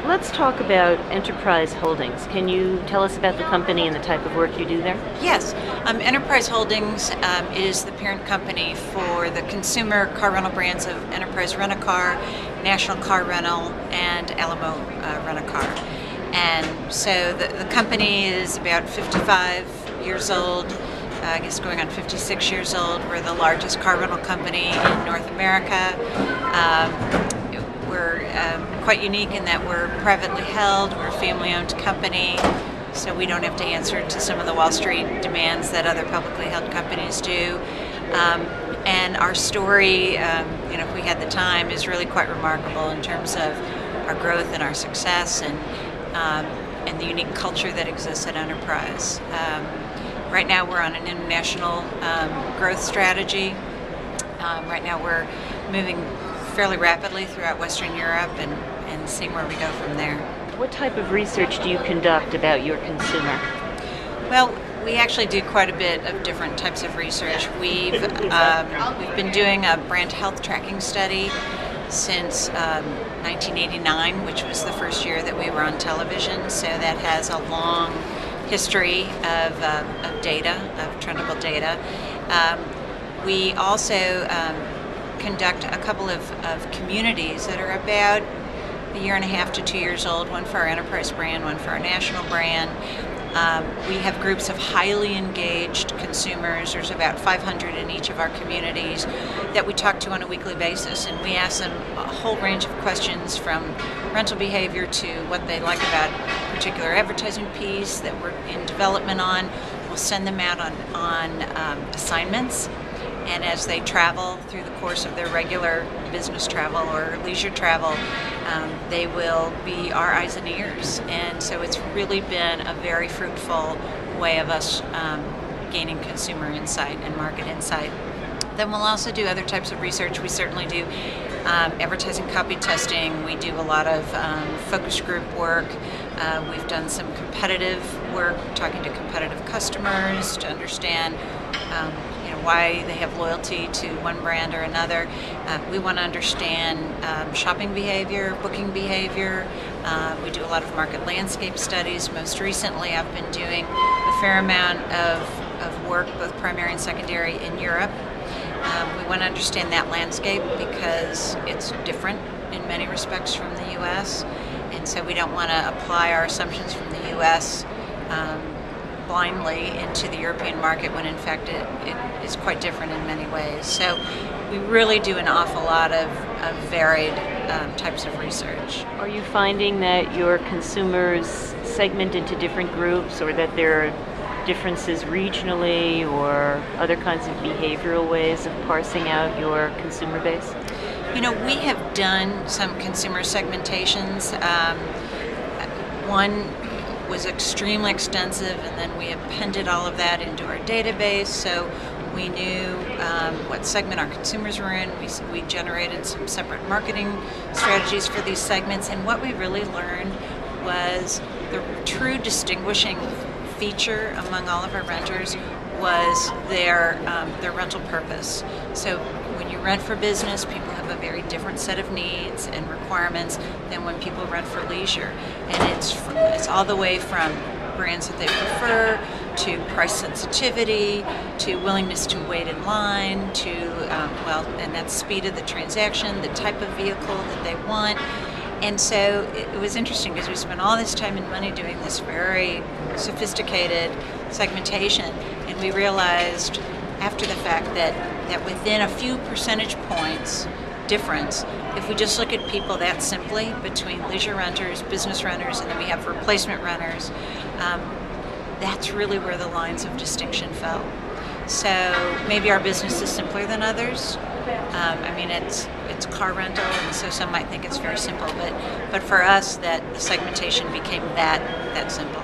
let's talk about Enterprise Holdings. Can you tell us about the company and the type of work you do there? Yes. Enterprise Holdings is the parent company for the consumer car rental brands of Enterprise Rent-A-Car, National Car Rental, and Alamo Rent-A-Car. And so the company is about 55 years old, I guess going on 56 years old. We're the largest car rental company in North America. We're quite unique in that we're privately held, we're a family-owned company, so we don't have to answer to some of the Wall Street demands that other publicly held companies do. And our story, if we had the time, is really quite remarkable in terms of our growth and our success and the unique culture that exists at Enterprise. Right now we're on an international growth strategy. Right now we're moving fairly rapidly throughout Western Europe and seeing where we go from there. What type of research do you conduct about your consumer? Well, we actually do quite a bit of different types of research. We've been doing a brand health tracking study since 1989, which was the first year that we were on television, so that has a long history of data, of trendable data. We also conduct a couple of communities that are about a year and a half to 2 years old, one for our Enterprise brand, one for our national brand. We have groups of highly engaged consumers. There's about 500 in each of our communities that we talk to on a weekly basis, and we ask them a whole range of questions from rental behavior to what they like about a particular advertising piece that we're in development on. We'll send them out on assignments, and as they travel through the course of their regular business travel or leisure travel, they will be our eyes and ears. And so it's really been a very fruitful way of us gaining consumer insight and market insight. Then we'll also do other types of research. We certainly do advertising copy testing. We do a lot of focus group work. We've done some competitive work, talking to competitive customers to understand why they have loyalty to one brand or another. We want to understand shopping behavior, booking behavior. We do a lot of market landscape studies. Most recently, I've been doing a fair amount of work, both primary and secondary, in Europe. We want to understand that landscape because it's different in many respects from the U.S., and so we don't want to apply our assumptions from the U.S. Blindly into the European market when in fact it is quite different in many ways. So we really do an awful lot of varied types of research. Are you finding that your consumers segment into different groups, or that there are differences regionally or other kinds of behavioral ways of parsing out your consumer base? We have done some consumer segmentations. One was extremely extensive, and then we appended all of that into our database, so we knew what segment our consumers were in. We generated some separate marketing strategies for these segments, and what we really learned was the true distinguishing feature among all of our renters was their rental purpose. So when you rent for business, people have a very different set of needs and requirements than when people rent for leisure. And it's all the way from brands that they prefer, to price sensitivity, to willingness to wait in line, to, and that's speed of the transaction, the type of vehicle that they want. And so it was interesting because we spent all this time and money doing this very sophisticated segmentation, and we realized after the fact that within a few percentage points difference, if we just look at people that simply between leisure renters, business renters, and then we have replacement renters, that's really where the lines of distinction fell. So maybe our business is simpler than others. It's car rental, and so some might think it's very simple, but for us, that the segmentation became that simple.